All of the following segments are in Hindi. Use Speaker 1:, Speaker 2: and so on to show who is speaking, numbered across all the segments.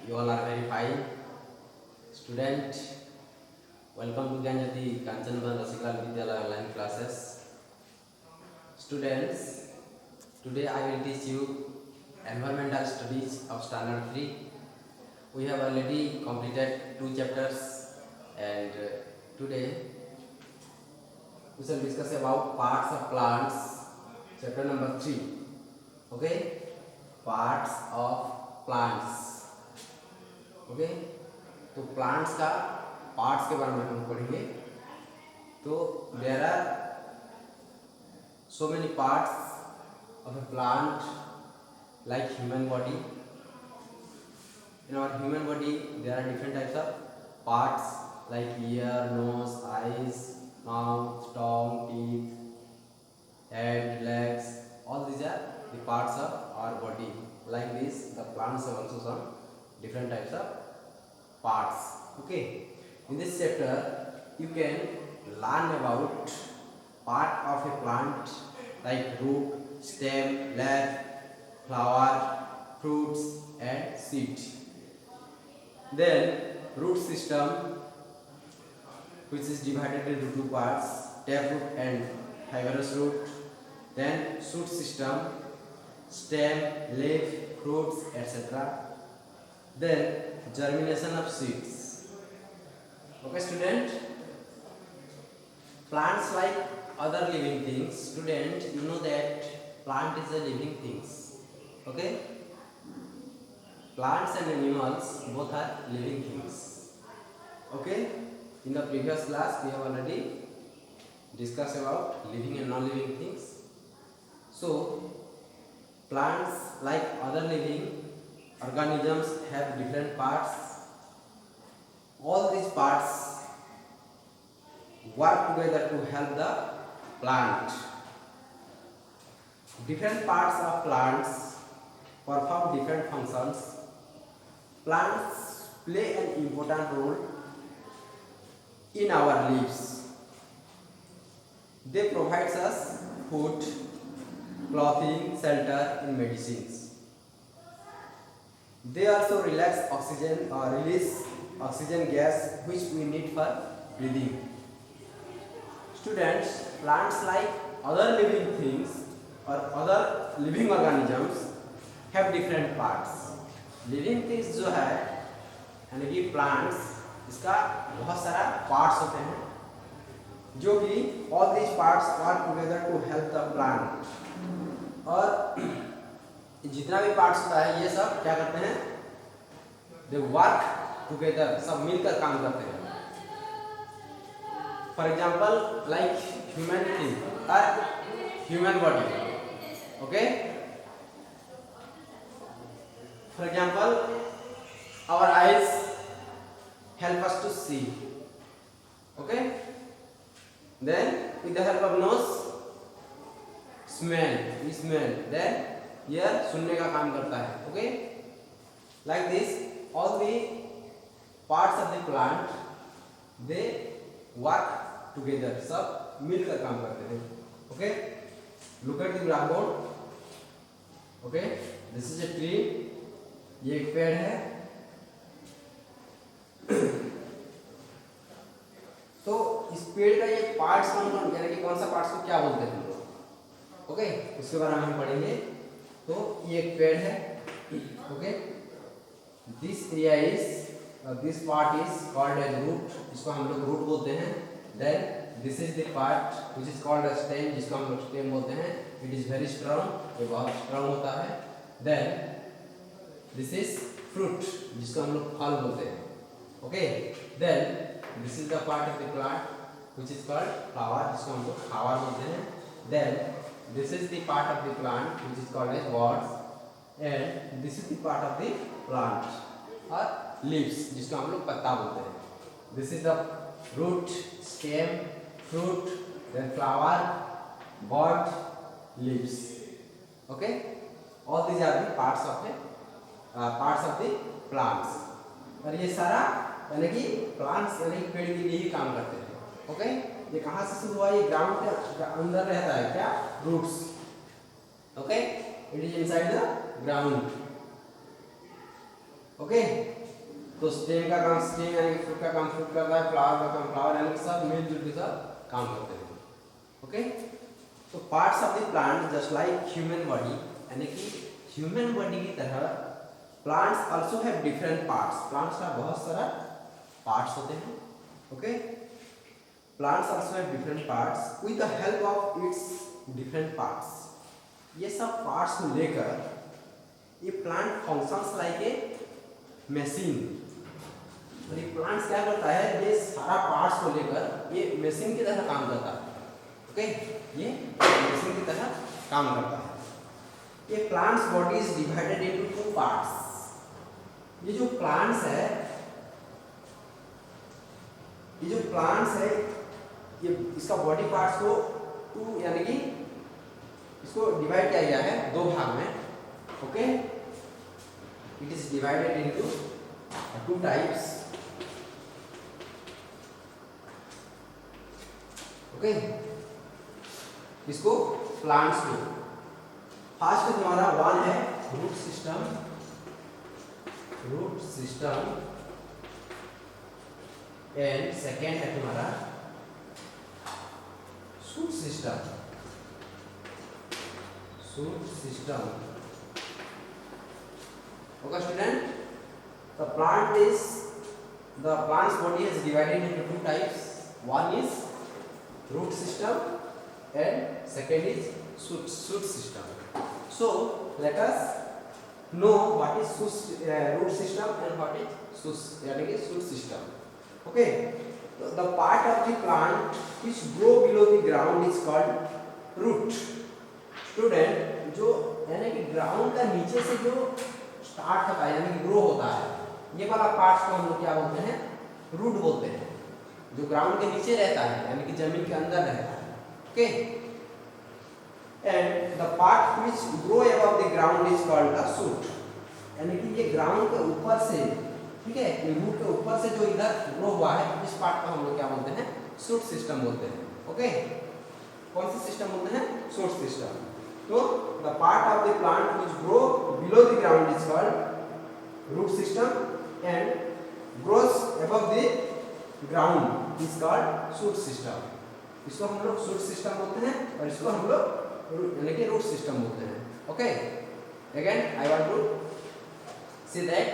Speaker 1: You all are very fine. Student, welcome to Gyanjati Kanchanban Rasikal Vidyalaya online classes. Students, today I will teach you environmental studies of standard 3. We have already completed 2 chapters and today we shall discuss about parts of plants, chapter number 3. Okay? Parts of plants. Okay तो प्लांट्स का पार्ट्स के बारे में हम पढ़ेंगे. तो there are so many parts of a plant like human body. In our human body there are different types of parts like ear, nose, eyes, mouth, tongue, teeth, head, legs. All these are the parts of our body. Like this, the plants have also some different types of parts. Okay, in this chapter you can learn about part of a plant like root, stem, leaf, flower, fruits and seed. Then root system, which is divided into 2 parts, taproot and fibrous root. Then shoot system, stem, leaf, fruits, etc. Then germination of seeds. Okay student, plants like other living things. Student, you know that plant is a living things. Okay, plants and animals both are living things. Okay, in the previous class we have already discussed about living and non-living things. So plants like other living organisms have different parts. All these parts work together to help the plant. Different parts of plants perform different functions. Plants play an important role in our lives. They provide us food, clothing, shelter and medicines. They also release oxygen gas which we need for breathing. Students, plants like other living things or other living organisms have different parts. Living things जो है यानी कि plants, इसका बहुत सारा parts होते हैं जो कि all these parts work together to help the plant. और जितना भी पार्ट्स होता है ये सब क्या करते हैं, दे वर्क टुगेदर, सब मिलकर काम करते हैं. For example like human thing और human body. Okay, for example our eyes help us to see. Okay, then with the help of nose smell, then ear सुनने का काम करता है. Okay, like this all the parts of the plant they work together, सब मिलकर काम करते हैं. Okay, look at the graph board. Okay, this is a tree, ये एक पेड़ है. तो इस पेड़ का ये पार्ट्स कौन यानी कि कौन सा पार्ट्स को क्या बोलते हैं हम लोग. ओके, उसके बारे में हम पढ़ेंगे. तो ये एक पेड़ है. Okay, this area is this part is called as root, जिसको हम लोग रूट बोलते हैं. Then this is the part which is called as stem, जिसको हम लोग स्टेम बोलते हैं. इट इज वेरी स्ट्रांग, ये बहुत स्ट्रांग होता है. देन दिस इज फ्रूट, जिसको हम लोग फल बोलते हैं. Okay, then this is the part of the plant which is called flower, जिसको हम लोग फ्लावर बोलते हैं. Then this is the part of the plant which is called as buds, and this is the part of the plant or leaves, जिसको हम लोग पत्ता बोलते हैं. this is the root, stem, fruit, then flower, bud, leaves. Okay, all these are the parts of the plants. और ये सारा यानी कि plants यानी कि पेड़ के लिए ही काम करते हैं. ओके, ये कहाँ से शुरू हुआ, ये ग्राउंड के अंदर रहता है क्या, roots. Okay, it is inside the ground. Okay, तो स्टेम का काम स्टेम यानी कि फ्रूट का काम फ्रूट करता है, फ्लावर का काम फ्लावर यानी कि सब मिलजुल के सब काम करते हैं। ओके, तो parts of the plant just like human body, यानी कि ह्यूमन बॉडी की तरह plants also have different parts. Plants का बहुत सारा पार्ट्स होते हैं। Okay, plants also have different parts with the help of its different parts. ये सब पार्ट्स को लेकर ये plant functions like a machine. और ये प्लांट्स क्या करता है, ये सारा पार्ट्स को लेकर ये मशीन की तरह काम करता है। ओके, ये मशीन की तरह काम करता है। ये plants body is divided into 2 parts. ये जो प्लांट्स है, ये इसका बॉडी पार्ट्स को 2 यानी कि इसको डिवाइड किया गया है 2 भाग में। Okay, it is divided into 2 types. Okay, इसको प्लांट्स को फर्स्ट तुम्हारा 1 है रूट सिस्टम एंड सेकेंड है तुम्हारा shoot system. Okay student, the plant's body is divided into 2 types. One is root system and second is shoot system. So let us know what is root system and what is shoot system. Okay, the part of the plant which grow below the ground is called root. Student, जो यानी कि ग्राउंड का नीचे से जो स्टार्ट होता है यानी कि ग्रो होता है, ये वाला पार्ट को हम लोग क्या बोलते हैं, रूट बोलते हैं। जो ग्राउंड के नीचे रहता है यानी कि जमीन के अंदर रहता है। Okay, and the part which grow above the ground is called a shoot. यानी कि ये ग्राउंड के ऊपर से, ठीक है, ये रूट के ऊपर से जो इधर ग्रो हुआ है, इस पार्ट को हम लोग क्या बोलते हैं, शूट सिस्टम बोलते हैं। ओके, कौन सा सिस्टम बोलते हैं, शूट सिस्टम। तो the part of the plant which grow below the ground is called root system and grows above the ground is called shoot system. इसको हम लोग shoot system बोलते हैं और इसको हम लोग यानी कि root system बोलते हैं। Okay, again I want to say that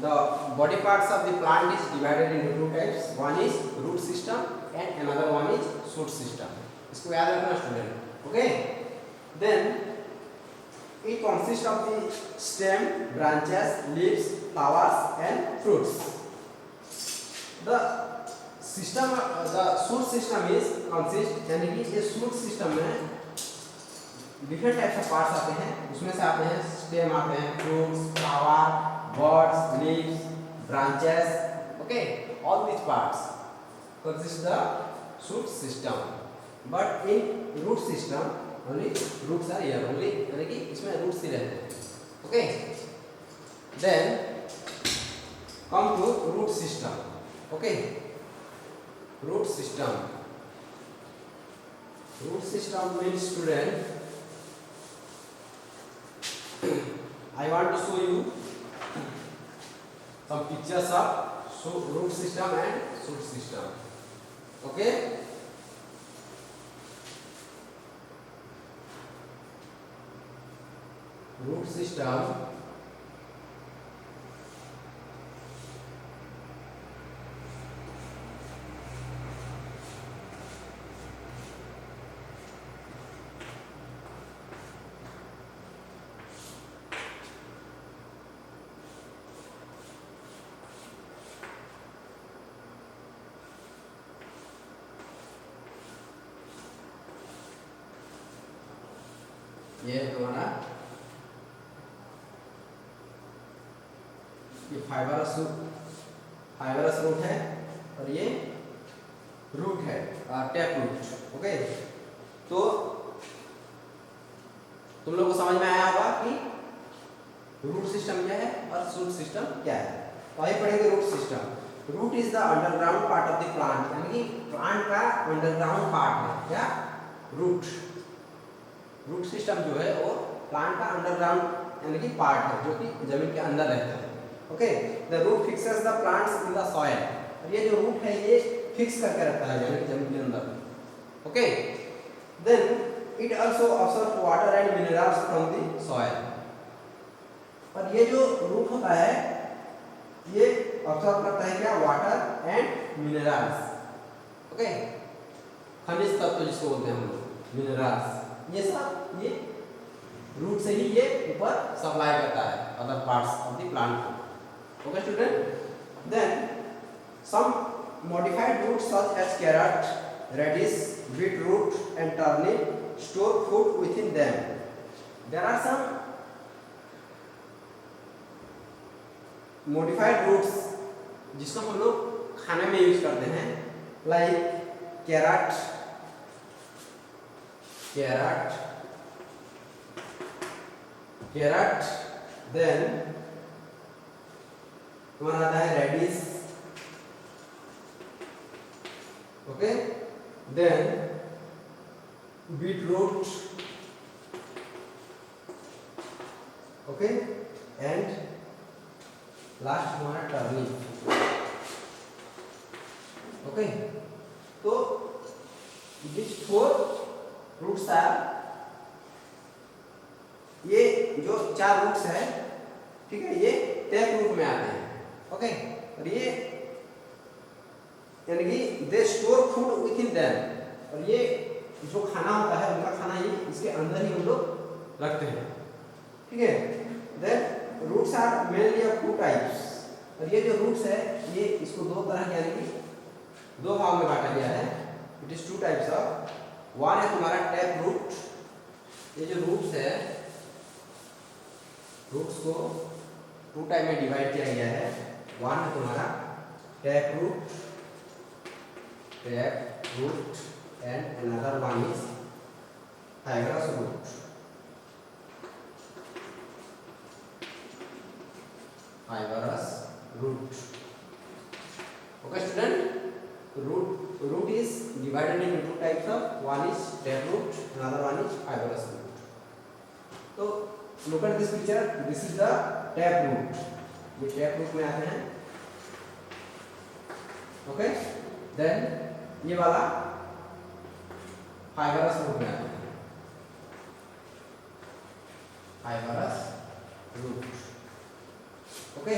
Speaker 1: the body parts of the plant is divided into 2 types. One is root system and another one is shoot system. इसको याद रखना student. Okay, then it consists of the stem, branches, leaves, flowers and fruits. The system, the shoot system is consist यानी कि ये shoot system में different types of parts आते हैं। उसमें से आते हैं stem, आते हैं fruits, flower, buds, leaves, branches. Okay, all these parts consist the shoot system. But in root system only roots are here only, यानी कि इसमें roots ही रहते हैं। Okay, then come to root system. Okay, root system means student, I want to show you some pictures of root system and shoot system. Okay, root system ये हमारा ये फाइबरस रूट है और ये रूट है टैप रूट। ओके, तो तुम लोग को समझ में आया होगा कि रूट सिस्टम क्या है और शूट सिस्टम क्या है। तो आइए पढ़ेंगे root system. Root is the underground part of the plant, यानी कि प्लांट का अंडरग्राउंड पार्ट है क्या, रूट। रूट सिस्टम जो है वो प्लांट का अंडरग्राउंड यानी कि पार्ट है जो कि जमीन के अंदर रहता है। Okay, the root fixes the plants in the soil. और ये जो रूट है ये फिक्स करके रखता है जमीन के अंदर, okay. Then it also absorbs water and minerals from the soil. और ये जो रूट होता है ये अब्सॉर्ब करता है क्या, वाटर एंड मिनरल्स, ओके, खनिज तत्व जिसको बोलते हैं हम लोग, मिनरल्स, ये सब ये रूट से ही ये ऊपर सप्लाई करता है other parts of the plant को, okay student. Then some modified roots such as carrot, radish, beetroot and turnip store food within them. There are some modified roots जिसको हम लोग खाने में यूज करते हैं, लाइक कैरेट, देन हमारा आता है radish, okay, then beetroot, okay, and last हमारा turnip, okay। तो these four roots are, ये जो 4 रूट्स है, ठीक है, ये टैप रूट में आते हैं, ओके। और ये यानी कि they store food with in them, और ये जो खाना होता है उनका खाना ही इसके अंदर ही हम लोग रखते हैं, ठीक है। Then roots are mainly of 2 types. और ये जो रूट्स है ये इसको 2 तरह यानी कि 2 भाग में बांटा गया है। It is 2 types of, one है तुम्हारा टैप रूट, ये जो रूट्स है रूट्स को 2 टाइप में डिवाइड किया गया है। वन है तुम्हारा tap root and another one is fibrous root, okay student। root is divided into 2 types of, one is taproot, another one is fibrous root। तो look at this picture, this is the taproot, ये taproot में आते हैं, okay। then ये वाला फाइबरस रूट में आता है, fibrous root, okay.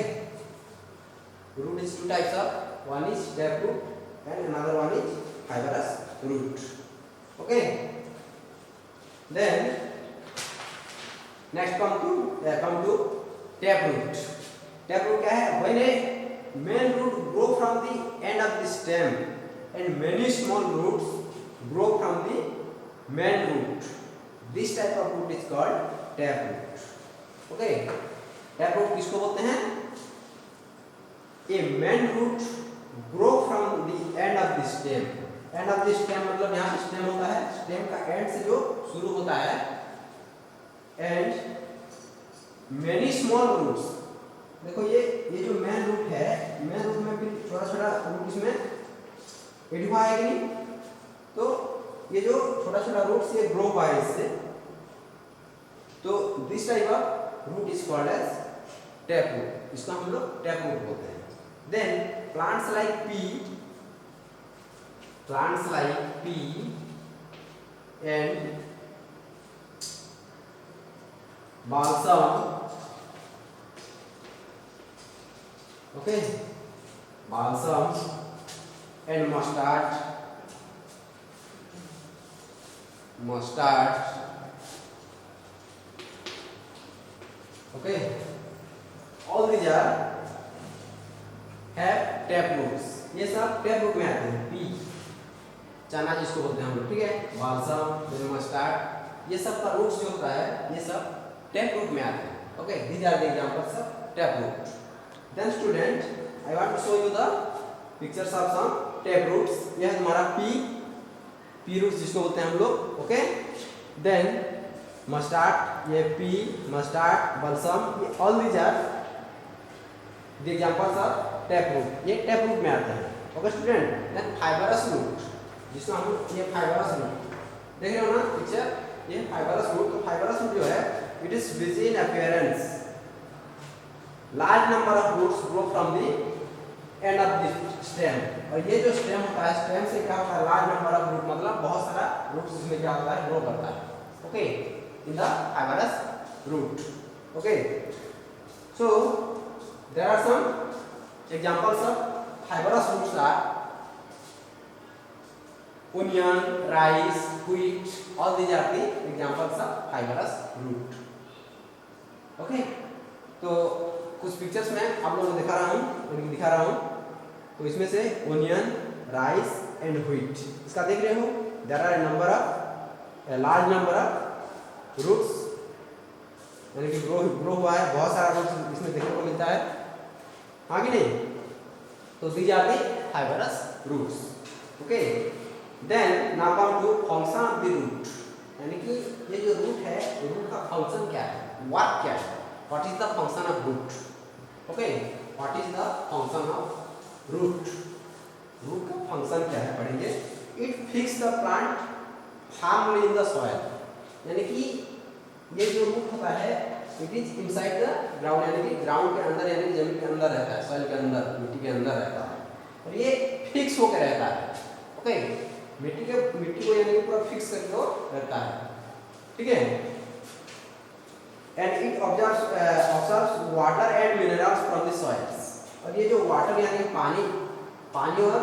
Speaker 1: Root is 2 types of, one is tap root and another one is fibrous root, okay. Then next come to tap root. Tap root क्या है, when a main root grow from the end of the stem and many small roots grow from the main root, this type of root is called tap root, okay। tap root किसको बोलते हैं, a main root grow from the end of the stem, end of the stem मतलब यहाँ पे stem होता है, stem का end से जो शुरू होता है, and many small roots, देखो ये जो main root है, main root में फिर छोटा root इसमें एडिफा है कि नहीं, तो ये जो छोटा रूट्स ये ग्रो हुआ है इससे, तो this type of root is called as tap root, इसको हम लोग टैप रूट बोलते हैं। Then plants like pea and balsam, okay, balsam and mustard, okay, all these are have tap roots, ये सब टैप रूट में आते हैं। पी चना जिसको बोलते हैं हम लोग, ठीक है, बालसम, मस्टर्ड, ये सब का रूट्स जो होता है ये सब टैप रूट में आते हैं, okay. these are the examples of tap root। then student I want to show you the pictures of some tap roots। यह है तुम्हारा पी रूट्स जिसको बोलते हैं हम लोग, ओके। देन मस्टर्ड, ये पी, मस्टर्ड, बलसम, ये all these are the examples of tap root, ये टैप रूट में आते हैं, okay student. Then fibrous root, जिसको हम ये फाइबरस रूट देख रहे हो ना पिक्चर, ये फाइबरस रूट। तो फाइबरस रूट जो है it is bushy in appearance, large number of roots grow from the end of the stem. और ये जो स्टेम होता है, स्टेम से क्या होता है, लार्ज नंबर ऑफ रूट, मतलब बहुत सारा रूट्स इसमें क्या होता है, ग्रो करता है, okay, in the fibrous root, okay. So there are some examples of fibrous roots are onion, rice, wheat, all these are the examples of fibrous root, okay. तो कुछ पिक्चर्स में आप लोगों को दिखा रहा हूँ, तो इसमें से ओनियन, राइस एंड व्हीट, इसका देख रहे हो, there are large number of roots, यानी कि ग्रो हुआ है, बहुत सारा रूट्स इसमें देखने को मिलता है, हाँ कि नहीं। तो these are the fibrous roots, okay. Then now come to function of the root, यानी कि ये जो रूट है, रूट का फंक्शन क्या है, वर्क क्या है, what is the function of root, okay, what is the function of root, root का फंक्शन क्या है पढ़ेंगे। It fix the plant firmly in the soil, यानी कि ये जो रूट होता है, it is inside the ground, यानी कि ग्राउंड के अंदर, यानी जमीन के अंदर रहता है, सॉइल के अंदर, मिट्टी के अंदर रहता है, और ये फिक्स होकर रहता है, ओके, मिट्टी को यानी कि पूरा फिक्स करके वो रहता है, ठीक है। And it observes water and minerals from the soils, और ये जो वाटर यानी पानी और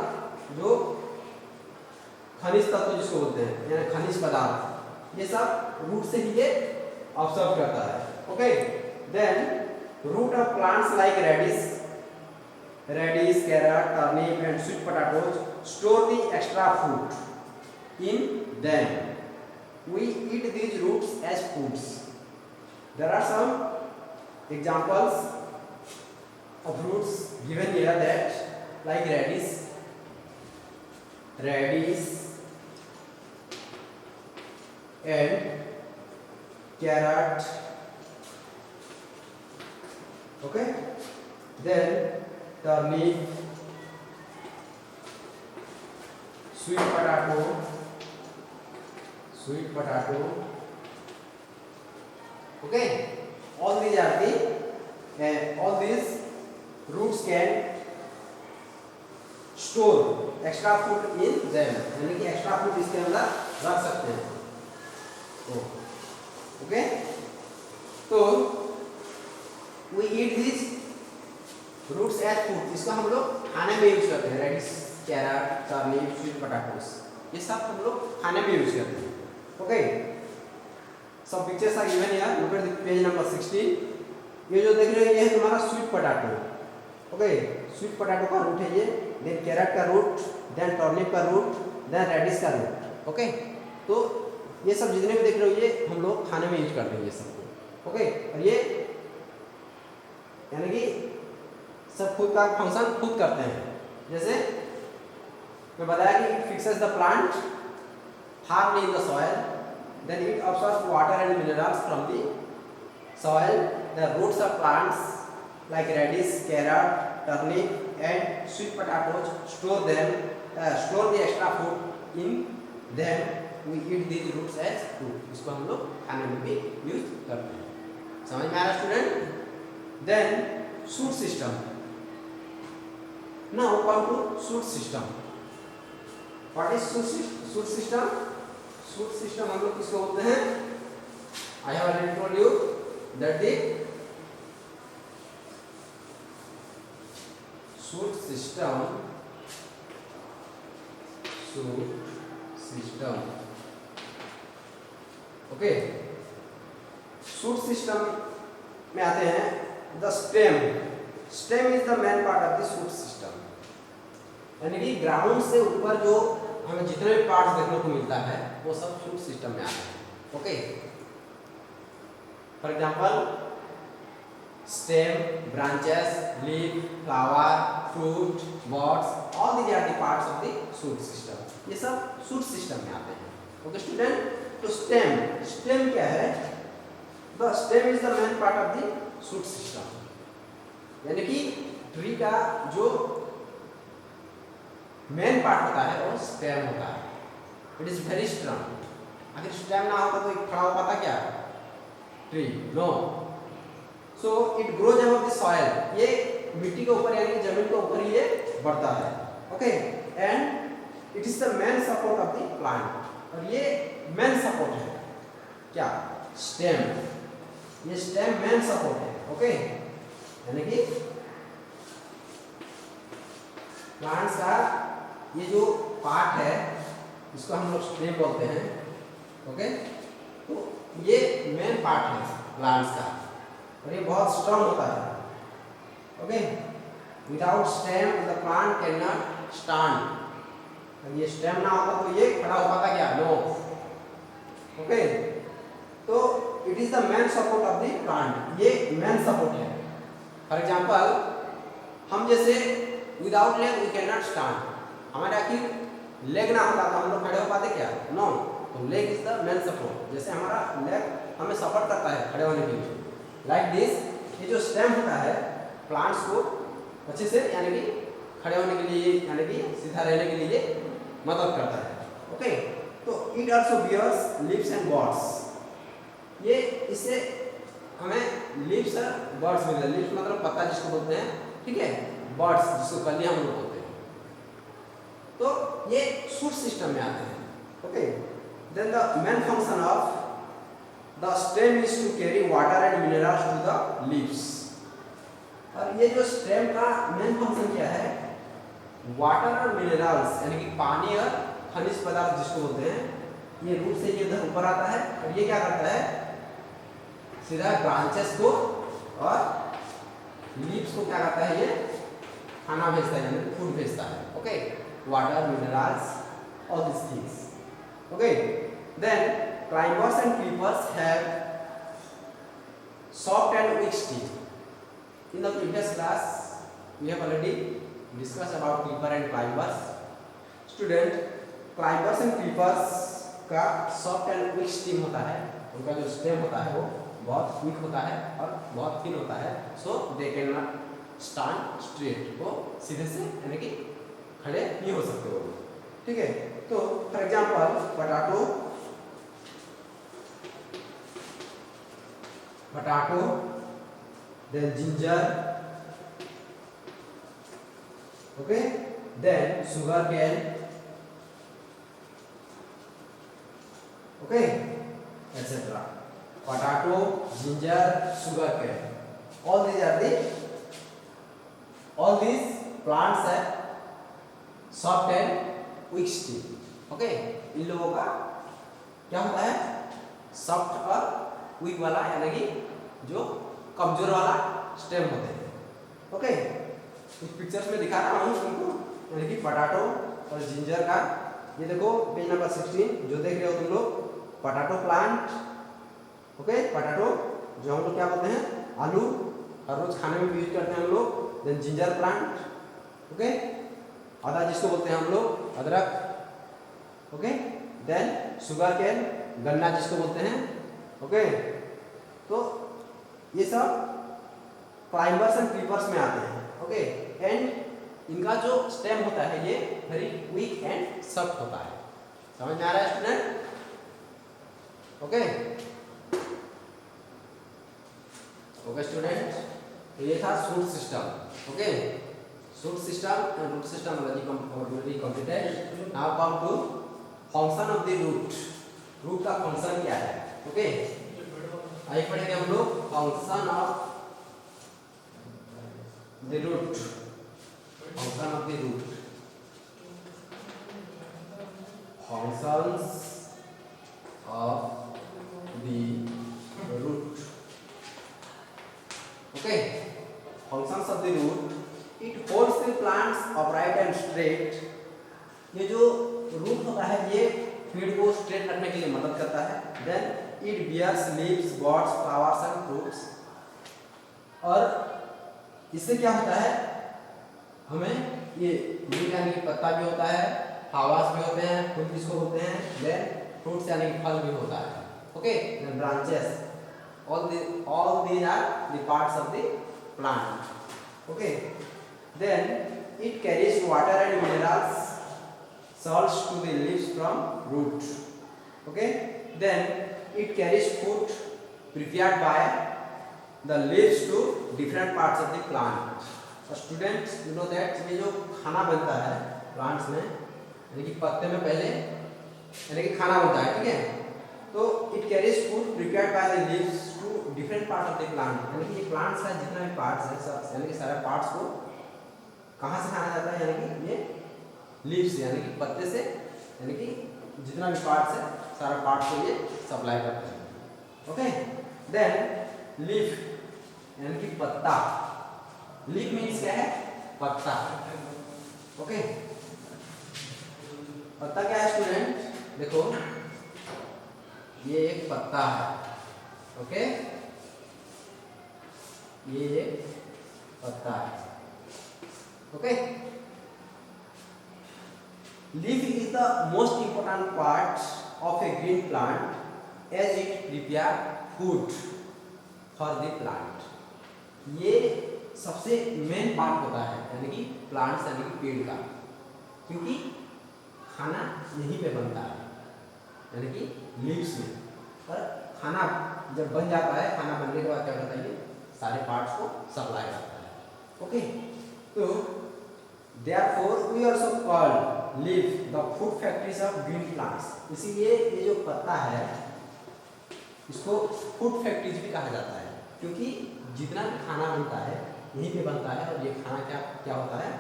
Speaker 1: जो खनिज तत्व जिसको बोलते हैं, यानी खनिज पदार्थ, ये सब रूट से ही ये ऑब्जर्व करता है, okay. Then root of plants like radish, carrot, turnip and sweet potatoes store the extra food in them. We eat these roots as foods. There are some examples of roots given here, that like radish and carrot, okay, then turnip, sweet potato, okay, all these roots can store extra food in them, यानी कि एक्स्ट्रा फूड इसके अंदर रख सकते हैं, ओके। तो we eat these roots as food, इसको हम लोग खाने में यूज करते हैं, radish, carrot, turnip, sweet potatoes, ये सब हम लोग खाने में यूज करते हैं, ओके। सब pictures are given here, look at page number 16। ये जो देख रहे हो ये है तुम्हारा sweet potato, okay, sweet potato का रूट है ये, देन कैरेट का रूट, देन टर्निप का रूट, देन रेडिश का रूट, ओके। तो ये सब जितने भी देख रहे हो ये हम लोग खाने में यूज करते हैं ये सब, ओके। और ये यानी कि सब खुद का फंक्शन खुद करते हैं, जैसे मैं बताया कि it fixes the plant firmly in the soil, then it absorbs water and minerals from the soil. The roots of plants like radish, carrot, turnip and sweet potatoes store the extra food in them. We eat these roots as food. इसको हम लोग खाने में भी यूज करते हैं, समझ में आ रहा student. Then shoot system, now come to shoot system. What is shoot system? Shoot system हम लोग किसको बोलते हैं? I have already told you that the shoot system okay, shoot system में आते हैं the stem is the main part of the shoot system, यानी कि ग्राउंड से ऊपर जो हमें जितने भी पार्ट्स देखने को मिलता है वो सब शूट सिस्टम में आते हैं, okay. For example stem, branches, leaf, flower, fruit, buds, all these are the parts of the shoot system, ये सब शूट सिस्टम में आते हैं, ओके स्टूडेंट। तो स्टेम क्या है? The stem is the main part of the shoot system, यानी कि ट्री का जो मेन पार्ट होता है वो स्टेम होता है, इट इज वेरी स्ट्रॉन्ग। अगर स्टेम ना होता तो खड़ा हो पाता क्या tree? No. So it grows above the soil, ये मिट्टी के ऊपर यानी कि जमीन के ऊपर ही ये बढ़ता है। Okay, and it is the main support of the plant, और ये मेन सपोर्ट है क्या, स्टेम, ये स्टेम मेन सपोर्ट है। ओके, यानी कि प्लांट्स का ये जो पार्ट है इसको हम लोग स्टेम बोलते हैं। ओके, तो ये मेन पार्ट है प्लांट्स का, और ये बहुत स्ट्रांग होता है। Okay, without stem the plant can not stand, ये स्टेम ना होता तो ये खड़ा हो पाता क्या, नो। ओके, तो it is the main support of the plant, ये मेन सपोर्ट है। फॉर एग्जांपल, हम जैसे without leg we can not stand, हमारे आखिर लेग ना होता तो हम लोग खड़े हो पाते क्या, नो। तो leg is the main support, जैसे हमारा लेग हमें सपोर्ट करता है खड़े होने के लिए, लाइक दिस, ये जो स्टेम होता है प्लांट्स को अच्छे से यानी कि खड़े होने के लिए यानी कि सीधा रहने के लिए मदद करता है। ओके, तो it also bears leaves and buds, ये इससे हमें लीव्स और बर्ड्स मिलते हैं। लीव्स मतलब पत्ता जिसको बोलते हैं, ठीक है, बर्ड्स जिसको कलियां हम लोग बोलते हैं, तो ये शूट सिस्टम में आते हैं। Okay, then the main function of the stem is to carry water and minerals to the leaves, और ये जो स्टेम का मेन फंक्शन क्या है, वाटर और मिनरल्स यानी कि पानी और खनिज पदार्थ जिसको बोलते हैं, ये रूट से ये इधर ऊपर आता है, और ये क्या करता है, सीधा ब्रांचेस को और लीव्स को क्या करता है, ये खाना भेजता है यानी फूड भेजता है। Okay, water, minerals, all this things. Okay, देन climbers and creepers have soft and weak stem. In the previous class we have already discussed about creeper and climbers. Student, climbers and creepers का soft and weak stem होता है, उनका जो stem होता है वो बहुत weak होता है और बहुत thin होता है, so they cannot stand straight, वो सीधे से यानी कि खड़े नहीं हो सकते वो, ठीक है। तो for example potato, then ginger, okay, then sugar cane, okay, etc. Potato, ginger, sugar cane, all these plants have soft and weak stem. okay, इन लोगों का क्या होता है, सॉफ्ट और वीक वाला यानी कि जो कमजोर वाला स्टेम होते हैं। ओके, कुछ पिक्चर्स में दिखा रहा हूँ तुमको, यानी कि पोटैटो और जिंजर का, ये देखो पेज नंबर 16 जो देख रहे हो तुम लोग, पोटैटो प्लांट। ओके, पोटैटो जो हम लोग क्या बोलते हैं, आलू, हर रोज खाने में यूज करते हैं हम लोग। देन जिंजर प्लांट, ओके, अदरक जिसको बोलते हैं हम लोग, अदरक। ओके, देन शुगर केन, गन्ना जिसको बोलते हैं। ओके, तो ये सब क्लाइंबर्स एंड क्रीपर्स में आते हैं। ओके, एंड इनका जो स्टेम होता है ये वेरी वीक एंड सॉफ्ट होता है। समझ में आ रहा है स्टूडेंट? ओके, ओके स्टूडेंट, तो ये था shoot system. Okay, shoot system and root system already completed. Now come to function of the root. Root का फंक्शन क्या है? ओके, आइए पढ़ेंगे हम लोग function of the root. Function of the root, functions of the root. Okay, functions of the root, it holds the plants upright and straight. ये जो रूट होता है ये पेड़ को स्ट्रेट रखने के लिए मदद करता है। Then it bears leaves, buds, flowers and fruits. और इससे क्या होता है, हमें ये लीव यानी कि पत्ता भी होता है, फ्लावर्स भी होते हैं, फूल जिसको बोलते हैं, देन फ्रूट्स यानी कि फल भी होता है। Okay, then branches, all these are the parts of the plant. Okay, then it carries water and minerals, salts to the leaves from root. Okay, then it carries food prepared by the leaves to different parts of the plant. Students you know that ये जो खाना बनता है प्लांट्स में, यानी कि पत्ते में पहले यानी कि खाना बनता है, ठीक है, तो it carries food prepared by the leaves to different part of the plant, यानी कि ये प्लांट्स का जितना भी पार्ट्स है सब, यानी कि सारे पार्ट्स को कहाँ से खाया जाता है, यानी कि ये लीव्स से, यानी कि पत्ते से, यानी कि जितना भी पार्ट्स है सारा पार्ट को ये सप्लाई करता है। ओके, देन लीफ यानी कि पत्ता, लीफ मीन्स क्या है, पत्ता। ओके, पत्ता क्या है स्टूडेंट, देखो ये एक पत्ता है, ओके, ये एक पत्ता है, okay. Leaf is the most important part of a green plant as it prepare food for the plant. ये सबसे मेन पार्ट होता है, यानी कि प्लांट्स यानी कि पेड़ का, क्योंकि खाना यहीं पे बनता है, यानी कि लीव्स में। पर खाना जब बन जाता है, खाना बनने के बाद क्या करता है, ये सारे पार्ट्स को सप्लाई करता है। ओके, तो therefore we also call leaf the food factories of green plants। इसीलिए ये जो पत्ता है इसको फूड फैक्ट्रीज भी कहा जाता है, क्योंकि जितना भी खाना बनता है यहीं पे बनता है, और ये खाना क्या क्या होता है,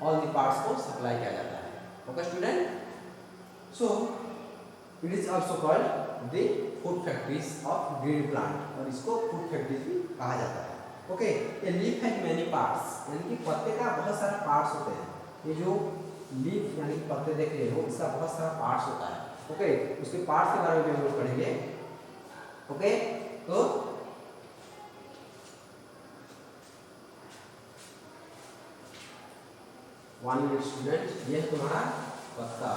Speaker 1: ऑल द पार्ट्स को सप्लाई किया जाता है। Okay student, so it is also called the food factories of green plant, और इसको फूड फैक्ट्रीज भी कहा जाता है। Okay, a leaf has many parts, यानी कि पत्ते का बहुत सारे पार्ट्स होते हैं। ये जो लीफ यानी कि पत्ते देख रहे हो, इसका बहुत सारा पार्ट्स होता है। ओके, उसके पार्ट्स के बारे में हम लोग पढ़ेंगे। ओके, तो वन मिनट स्टूडेंट, ये है तुम्हारा पत्ता,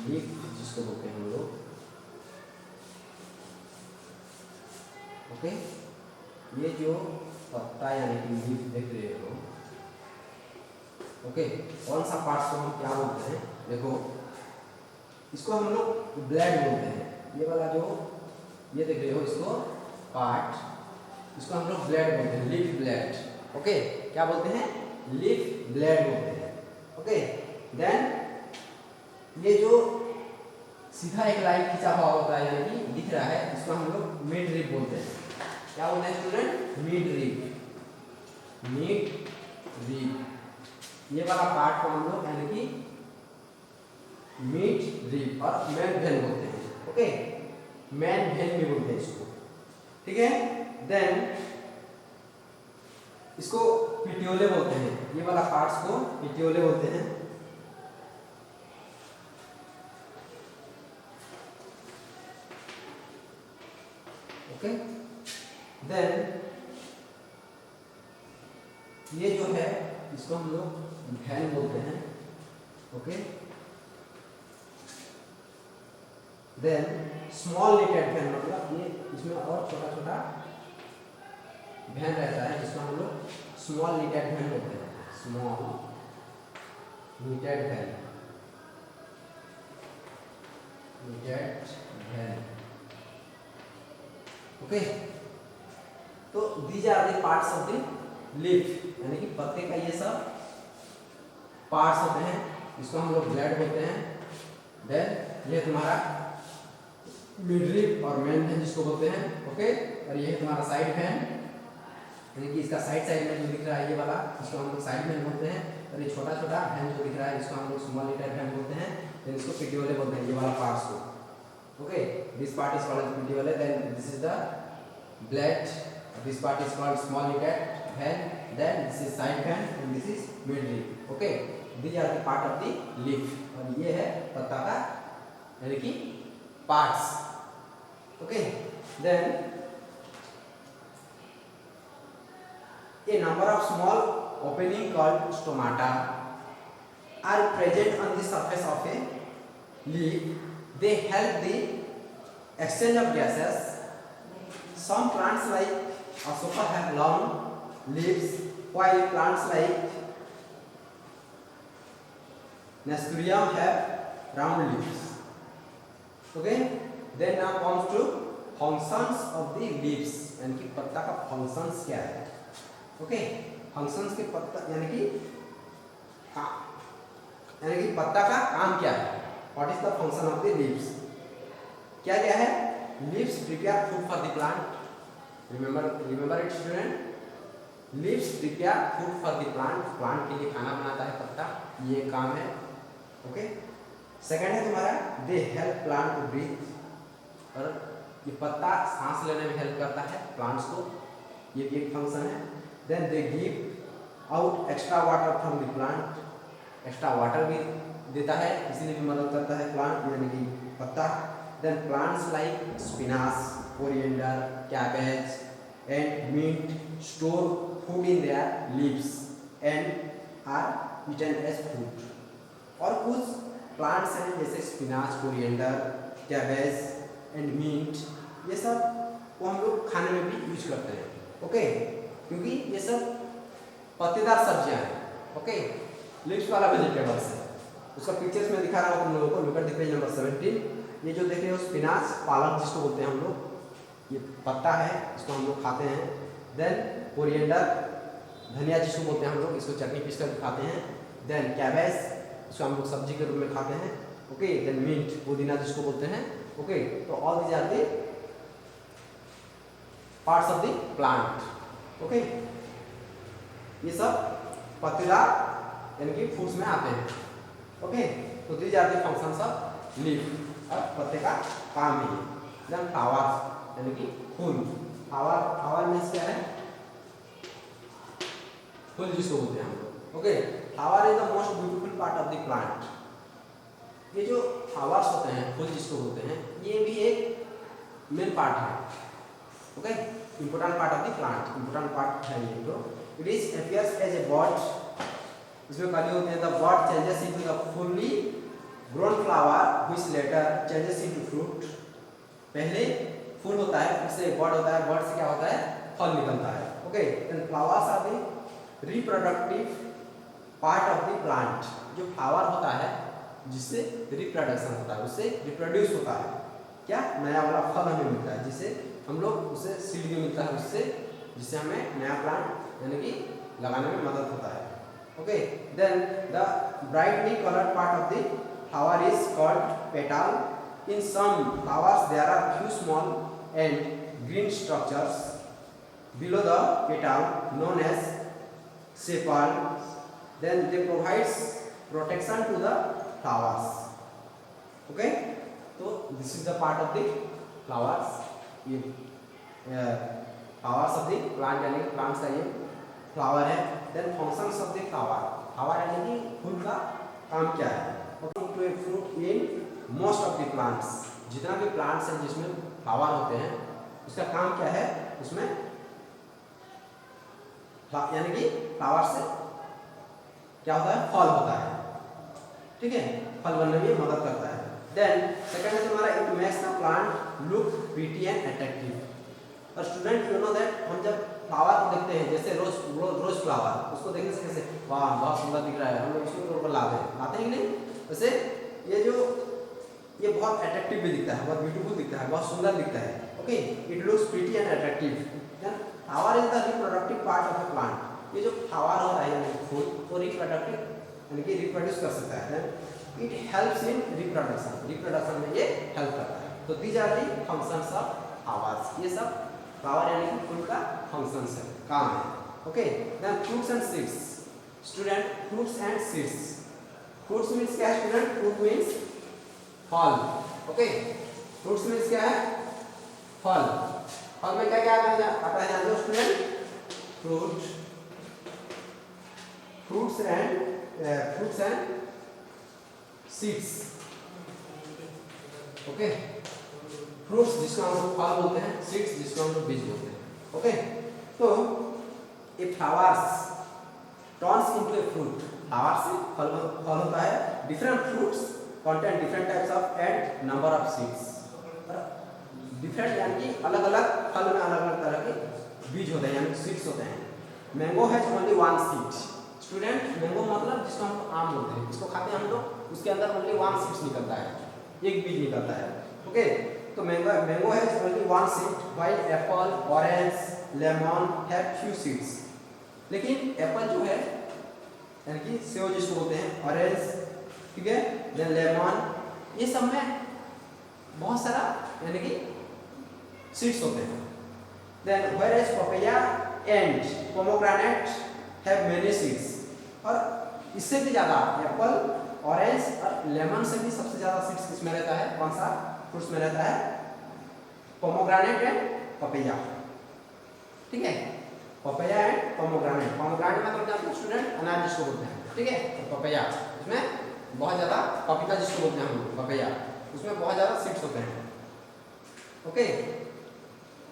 Speaker 1: लीफ जिसको बोलते हैं हम लोग। ओके, ये जो पत्ता यानी कि लीफ देख रहे हो, ओके, कौन सा पार्ट को हम क्या बोलते हैं, देखो इसको हम लोग ब्लेड बोलते हैं। ये वाला जो ये देख रहे हो इसको पार्ट, इसको हम लोग ब्लेड बोलते हैं, लीफ ब्लेड। ओके, क्या बोलते हैं, लीफ ब्लेड बोलते हैं। ओके, देन ये जो सीधा एक लाइन खींचा हुआ होता है, यानी कि दिख रहा है, इसको हम लोग मिड रिब बोलते हैं। क्या बोलते हैं student, mid rib, mid rib. ये वाला पार्ट को हम लोग यानी कि मिड रिब और मेन वेन बोलते हैं। ओके, मेन वेन भी बोलते हैं इसको, ठीक है। देन इसको पिटियोले बोलते हैं, ये वाला पार्ट्स को पिटियोले बोलते हैं। ओके, देन ये जो है इसको हम लोग वैन बोलते हैं। Okay, then small netted vein, मतलब ये इसमें और छोटा छोटा वैन रहता है, जिसको हम लोग स्मॉल नीटेड वैन बोलते हैं, small netted vein, netted vein. Okay, तो these are the parts of the leaf, यानी कि पत्ते का ये सब पार्ट्स होते हैं, इसको हम लोग ब्लेड बोलते हैं। देन ये तुम्हारा मिड रिब और मेन वेन जिसको बोलते हैं। ओके, और ये है तुम्हारा साइड वेन, यानी कि इसका साइड साइड में जो दिख रहा है ये वाला, इसको हम लोग साइड वेन बोलते हैं। और ये छोटा छोटा वेन जो दिख रहा है इसको हम लोग स्मॉल नीटेड वेन बोलते हैं। देन इसको पिटियोले बोलते हैं, ये वाला पार्ट्स को। Okay, this part is called petiole, then this is the blade, this part is called small netted vein, then this is side vein and this is mid rib। okay, these are the part of the leaf, और ये है पत्ता का यानी कि parts। okay, then a number of small opening called stomata are present on the surface of a leaf. They help the exchange of gases. Some plants like Asoka have long leaves, while plants like Nasturtium have round leaves। Okay, then now comes to functions of the leaves, यानी कि पत्ता का फंक्शंस क्या है। ओके, फंक्शंस के पत्ता यानी कि पत्ता का काम क्या है। What is the function of the leaves, क्या क्या है। Leaves prepare food for the plant, remember it student, leaves prepare food for the plant, plant के लिए खाना बनाता है पत्ता, ये काम है। ओके, सेकंड है तुम्हारा they help plant to breathe, और ये पत्ता सांस लेने में हेल्प करता है प्लांट्स को, ये भी एक फंक्शन है। Then they give out extra water from the plant, extra water भी देता है, इसीलिए भी मदद करता है प्लांट यानी कि पत्ता। Then plants like spinach, coriander, cabbage and mint store food in their leaves and are eaten as food. और कुछ प्लांट्स हैं जैसे spinach, coriander, cabbage and mint, ये सब को हम लोग खाने में भी यूज करते हैं। ओके, क्योंकि ये सब पत्तेदार सब्जियां हैं। ओके, लीव्स वाला वेजिटेबल्स है, उसका पिक्चर्स में दिखा रहा हूँ तुम लोगों को। Look at the page number 17। ये जो देख रहे हो स्पिनाच, पालक जिसको बोलते हैं हम लोग, ये पत्ता है, इसको हम लोग खाते हैं। देन कोरिएंडर, धनिया जिसको बोलते हैं हम लोग, इसको चटनी पीस कर खाते हैं। देन कैबेज, इसको हम लोग सब्जी के रूप में खाते हैं। ओके, देन मिंट, पुदीना जिसको बोलते हैं। ओके, तो all these are the parts of the plant. Okay, ये सब पत्तेदार यानी कि फूड्स में आते हैं। ओके, तो these are the functions of leaf, और पत्ते का काम भी है। देन फ्लावर यानी कि फूल, फ्लावर मीन्स क्या है, फूल जिसको बोलते हैं हम लोग। Okay, flower is the most beautiful part of the plant. ये जो फ्लावर्स होते हैं, फूल जिसको बोलते हैं, ये भी एक मेन पार्ट है। Okay, important part of the plant, important part है ये। तो it is appears as a bud, इसमें कली होती है। The bud changes into the fully grown flower which later changes into fruit. पहले फूल होता है, उससे बड होता है, बड से क्या होता है, फल निकलता है। Okay, then flowers are the reproductive part of the plant. जो फ्लावर होता है जिससे रिप्रोडक्शन होता है, उससे रिप्रोड्यूस होता है, क्या नया वाला फल हमें मिलता है, जिससे हम लोग उसे सीड भी मिलता है उससे, जिससे हमें नया प्लांट यानी कि लगाने में मदद होता है। Okay, then the brightly coloured part of the flower is called petal. In some flowers there are few small and green structures below the petal known as sepal. Then they provides protection to the flowers. Okay, so this is the part of the flowers. ये flowers of the plant यानी plants का ये flower है। Then functions of the flower, flower यानी कि फूल का काम क्या है। To a fruit in most of the plants, जितना भी plants हैं जिसमें flower होते हैं, उसका काम क्या है, उसमें यानी कि फ्लावर से क्या होता है, फल होता है। ठीक है, फल बनने में मदद करता है। देन सेकंड है तुम्हारा it makes the plant look pretty and attractive. और स्टूडेंट यू नो दैट, हम जब फ्लावर को देखते हैं, जैसे रोज फ्लावर, उसको देखने से कैसे वाह बहुत सुंदर दिख रहा है, हम लोग उसको तोड़ कर लाते हैं कि नहीं। वैसे ये बहुत अट्रैक्टिव भी दिखता है, बहुत ब्यूटीफुल दिखता है, बहुत सुंदर दिखता है। Okay, it looks pretty and attractive. Flower is the reproductive part of a plant. ये जो फ्लावर होता है यानी फूल, वो रिप्रोडक्टिव यानी कि रिप्रोड्यूस कर सकता है। Then it helps in reproduction में ये हेल्प करता है। तो these are the functions of flowers. ये सब फ्लावर यानी कि फूल का फंक्शंस है, काम है। Okay, then fruits and seeds. Student, fruits and seeds, fruits means क्या है स्टूडेंट, फ्रूट मीन्स फल। ओके, फ्रूट्स मीन्स क्या है, फल। फल में क्या क्या आता है जानते हो student, fruits and seeds. Okay, fruits जिसको हम लोग फल बोलते हैं, सीड्स जिसको हम लोग बीज बोलते हैं। ओके, तो ये flowers turns into a fruit. Flower से फल होता है। Different fruits contain different types of and number of seeds. Different यानी कि अलग अलग फल में अलग अलग तरह के बीज होते हैं यानी सीड्स होते हैं। Mango has only one seed. Student, mango मतलब जिसको हम आम बोलते हैं, इसको खाते हैं हम लोग, उसके अंदर ओनली वन सीड्स निकलता है, एक बीज निकलता है। ओके, तो mango has only one seed while Apple, orange, lemon have few seeds. लेकिन एप्पल जो है यानी कि सेव जिसको बोलते हैं, ऑरेंज, ठीक है, देन लेमन, ये सब में बहुत सारा यानी कि सीड्स होते हैं। Then whereas papaya and pomegranate have many seeds, और इससे भी ज़्यादा एप्पल, ऑरेंज और लेमन से भी सबसे ज़्यादा सीड्स किसमें रहता है, कौन सा फ्रूट्स में रहता है, पोमोग्रेनेट एंड पपाया, ठीक है, पपाया एंड पोमोग्रेनेट। पोमोग्रेनेट मतलब जानते हैं स्टूडेंट, अनार जिसको बोलते हैं, ठीक है, तो पपाया उसमें बहुत ज़्यादा, पपीता जिसको बोलते हैं हम लोग, पपाया, उसमें बहुत ज़्यादा सीड्स होते हैं। Okay,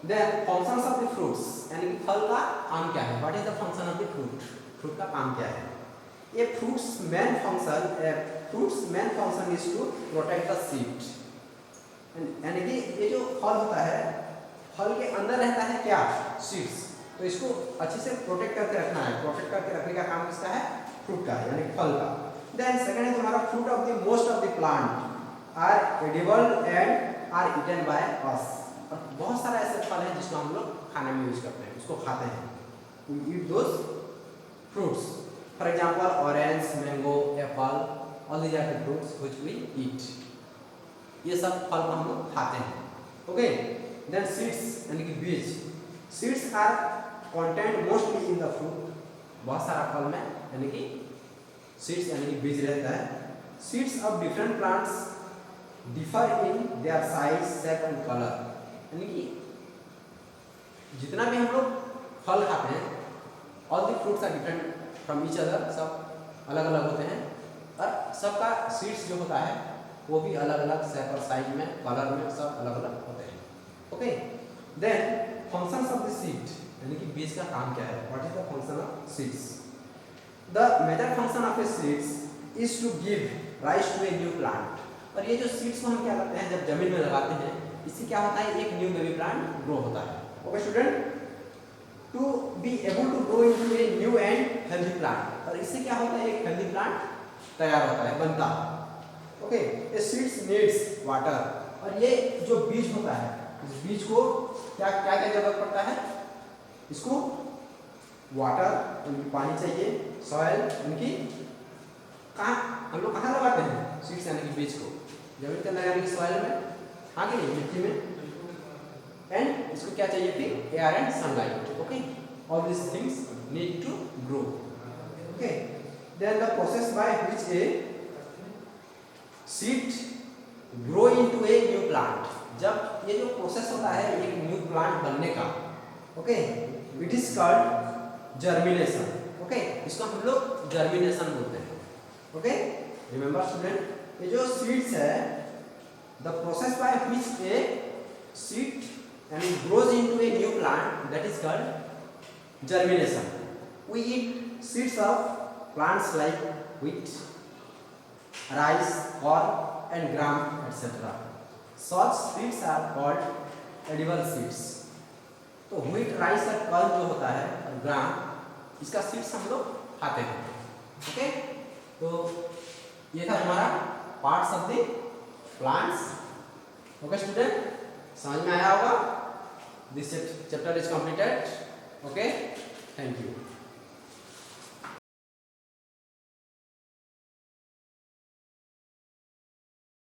Speaker 1: then functions of the fruits, यानी कि फल का काम क्या है, what is the function of the fruit, fruit का काम क्या है। ये fruits main function is to protect the seed, यानी कि ये जो फल होता है, फल के अंदर रहता है क्या, सीड्स, तो इसको अच्छे से प्रोटेक्ट करके रखना है। प्रोटेक्ट करके रखने का काम किसका है, फ्रूट का, यानी कि फल का। देन सेकंड है तुम्हारा fruit of the most of the plant are edible and are eaten by us, और बहुत सारा ऐसे फल है जिसको हम लोग खाने में यूज करते हैं, उसको खाते हैं, we eat those fruits, for example orange, mango, apple, all these are the fruits which we eat, ये सब फल को हम लोग खाते हैं। ओके, देन सीड्स यानी कि बीज, seeds are content mostly in the fruit, बहुत सारा फल में यानी कि सीड्स यानी कि बीज रहता है। Seeds of different plants differ in their size, shape and colour, यानी कि जितना भी हम लोग फल खाते हैं, all the fruits are different from each other, सब अलग अलग होते हैं, और सबका सीड्स जो होता है वो भी अलग अलग शेप और साइज में, कलर में, सब अलग अलग होते हैं। Okay, then functions of the seed, यानी कि बीज का काम क्या है, what is the function of seeds. The major function of a seeds is to give rise to a new plant, और ये जो सीड्स को हम क्या करते हैं, जब जमीन में लगाते हैं, इससे क्या होता है, एक न्यू बेबी प्लांट ग्रो होता है। Okay student, to be able to grow into a new and healthy plant, और इससे क्या होता है, एक हेल्दी प्लांट तैयार होता है, बनता है। ओके, ए सीड्स नीड्स वाटर, और ये जो बीज होता है, इस बीज को क्या क्या क्या जरूरत पड़ता है, इसको वाटर, उनकी पानी चाहिए, सॉइल, उनकी कहाँ हम लोग कहाँ लगाते हैं, सीड्स यानी कि बीज को जमीन के अंदर यानी कि सॉइल में, आगे नहीं मिट्टी में, एंड इसको क्या चाहिए फिर, air and sunlight. Okay, all this things need to grow. Okay, then the process by which a seed grow into a new plant, जब ये जो प्रोसेस होता है एक न्यू प्लांट बनने का, okay, it is called germination. Okay, इसको हम लोग जर्मिनेशन बोलते हैं। ओके, रिमेंबर स्टूडेंट, ये जो सीड्स है, the process by which a seed यानी grows into a new plant, that is called germination. We eat seeds of plants like wheat, rice, corn and gram etc. Such seeds are called edible seeds. तो wheat, rice और corn जो होता है और ग्राम, इसका सीड्स हम लोग खाते हैं। ओके, तो ये था हमारा parts of the plants. Okay student, समझ में आया होगा। This chapter is completed. Okay, thank you.